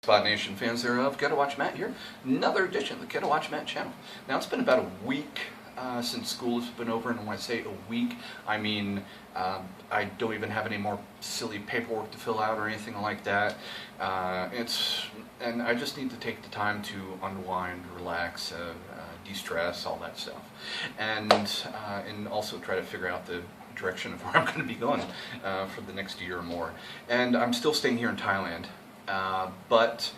Spot Nation fans thereof, Get to Watch Matt here. Another edition of the Get to Watch Matt channel. Now it's been about a week since school has been over, and when I say a week, I mean I don't even have any more silly paperwork to fill out or anything like that. And I just need to take the time to unwind, relax, de-stress, all that stuff, and also try to figure out the direction of where I'm going to be going for the next year or more. And I'm still staying here in Thailand. But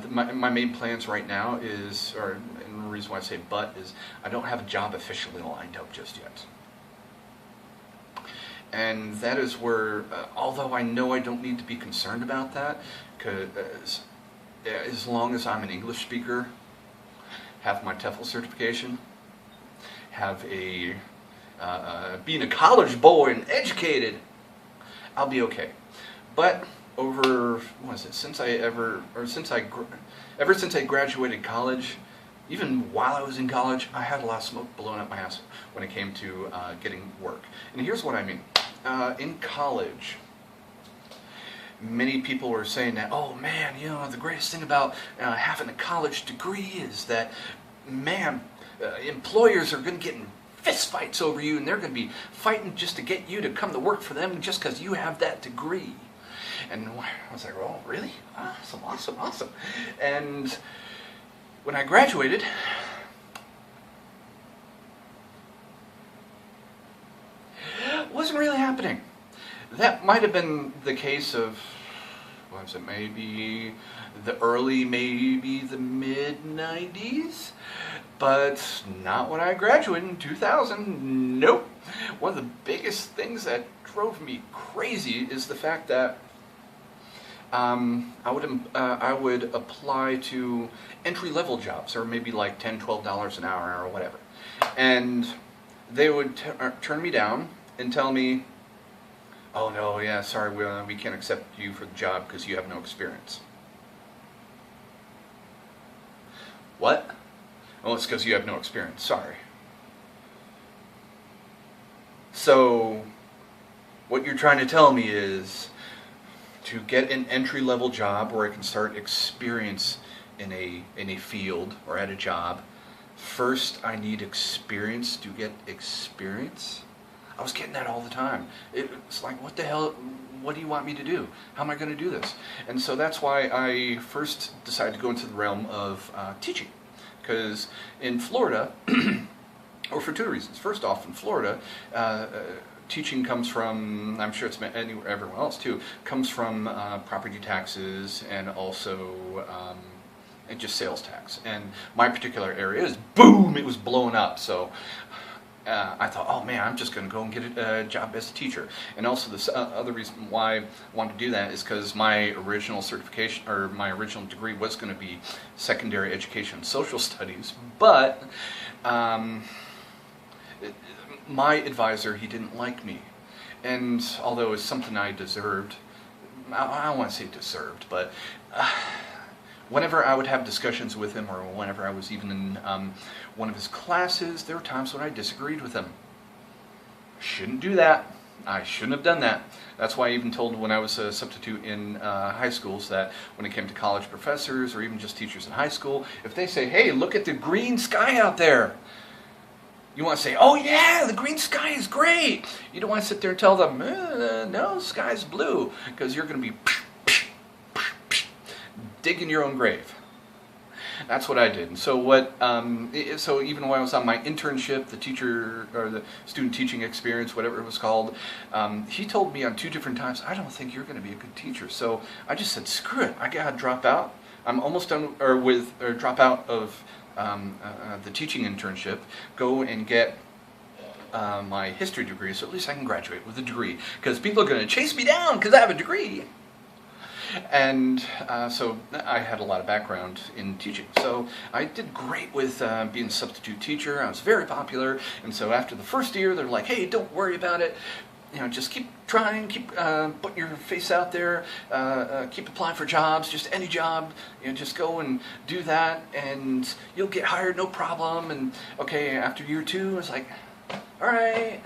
my main plans right now is, and the reason why I say but is, I don't have a job officially lined up just yet. And that is where, although I know I don't need to be concerned about that, because as long as I'm an English speaker, have my TEFL certification, have being a college boy and educated, I'll be okay. But over, what is it, ever since I graduated college, even while I was in college, I had a lot of smoke blowing up my ass when it came to getting work. And here's what I mean. In college, many people were saying that, oh man, you know, the greatest thing about having a college degree is that, man, employers are going to get in fist fights over you, and they're going to be fighting just to get you to come to work for them just because you have that degree. And I was like, oh, really? Awesome. And when I graduated, it wasn't really happening. That might have been the case of, what was it, maybe the mid-90s? But not when I graduated in 2000, nope. One of the biggest things that drove me crazy is the fact that I would apply to entry-level jobs, or maybe like $10, $12 an hour or whatever, and they would turn me down and tell me, "Oh no, yeah, sorry, we can't accept you for the job because you have no experience." What? Oh, it's because you have no experience. Sorry. So, what you're trying to tell me is, to get an entry-level job where I can start experience in a field or at a job, first I need experience to get experience? I was getting that all the time. It's like, what the hell, what do you want me to do? How am I going to do this? And so that's why I first decided to go into the realm of teaching. Because in Florida, or for two reasons. First off, in Florida, teaching comes from, I'm sure it's anywhere, everyone else too, comes from property taxes and also and just sales tax. And my particular area is, boom, it was blowing up. So I thought, oh man, I'm just going to go and get a job as a teacher. And also this other reason why I wanted to do that is because my original certification, or my original degree, was going to be secondary education and social studies, but my advisor, he didn't like me. And although it's something I deserved, I don't want to say deserved, but whenever I would have discussions with him, or whenever I was even in one of his classes, there were times when I disagreed with him. Shouldn't do that. I shouldn't have done that. That's why I even told when I was a substitute in high schools that when it came to college professors or even just teachers in high school, if they say, hey, look at the green sky out there, you want to say, oh yeah, the green sky is great. You don't want to sit there and tell them, no, the sky's blue, because you're going to be digging your own grave. That's what I did. And so so even when I was on my internship, the teacher, or the student teaching experience, whatever it was called, he told me on 2 different times, I don't think you're going to be a good teacher. So I just said, screw it, I gotta drop out. I'm almost done, or drop out of the teaching internship, go and get my history degree, so at least I can graduate with a degree, because people are going to chase me down because I have a degree. And so I had a lot of background in teaching, so I did great with being a substitute teacher. I was very popular, and so after the first year, they're like, hey, don't worry about it. You know, just keep trying, keep putting your face out there, keep applying for jobs, just any job, you know, just go and do that, and you'll get hired, no problem. And okay, after year 2, it's like, all right,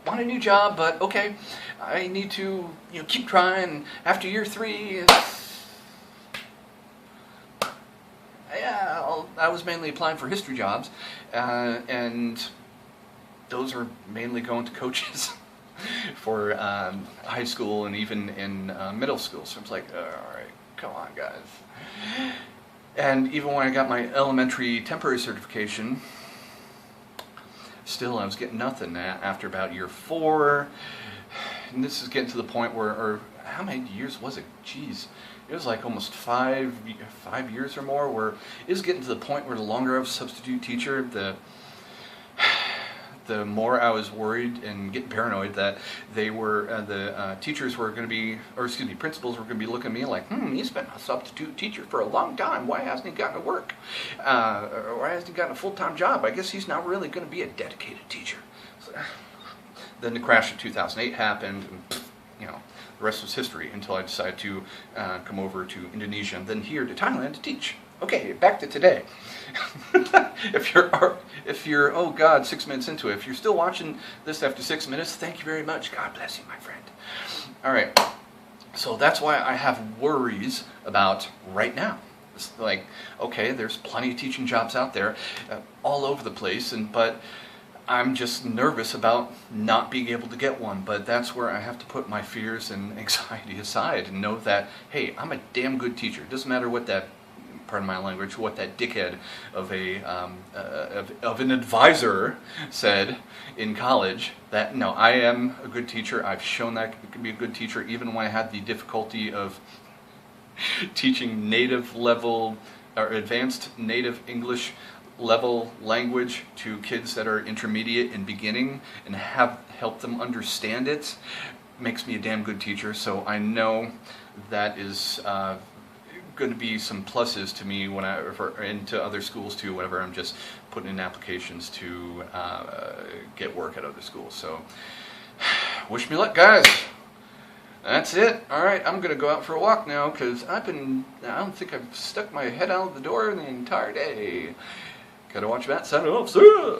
want a new job, but okay, I need to keep trying. After year 3, yeah, I was mainly applying for history jobs, and those are mainly going to coaches for high school and even in middle school. So I was like, all right, come on, guys. And even when I got my elementary temporary certification, still I was getting nothing after about year 4. And this is getting to the point where, or how many years was it? Jeez. It was like almost 5 years or more, where it was getting to the point where the longer I was a substitute teacher, the more I was worried and getting paranoid that they were, teachers were going to be, or excuse me, principals were going to be looking at me like, he's been a substitute teacher for a long time. Why hasn't he gotten to work? Or why hasn't he gotten a full-time job? I guess he's not really going to be a dedicated teacher. So, then the crash of 2008 happened, and the rest was history until I decided to come over to Indonesia and then here to Thailand to teach. Okay, back to today. If you're, oh God, 6 minutes into it, if you're still watching this after 6 minutes, thank you very much. God bless you, my friend. All right, so that's why I have worries about right now. It's like, okay, there's plenty of teaching jobs out there all over the place, but I'm just nervous about not being able to get one. But that's where I have to put my fears and anxiety aside and know that, hey, I'm a damn good teacher. It doesn't matter what that, pardon my language, what that dickhead of an advisor said in college, that no, I am a good teacher. I've shown that I can be a good teacher even when I had the difficulty of teaching native level or advanced native English level language to kids that are intermediate and beginning, and have helped them understand it. Makes me a damn good teacher. So I know that is going to be some pluses to me when I refer into other schools too, whenever I'm just putting in applications to get work at other schools. So wish me luck, guys. That's it. All right, I'm going to go out for a walk now because I don't think I've stuck my head out the door the entire day. Gotta watch that. Sign off. See ya.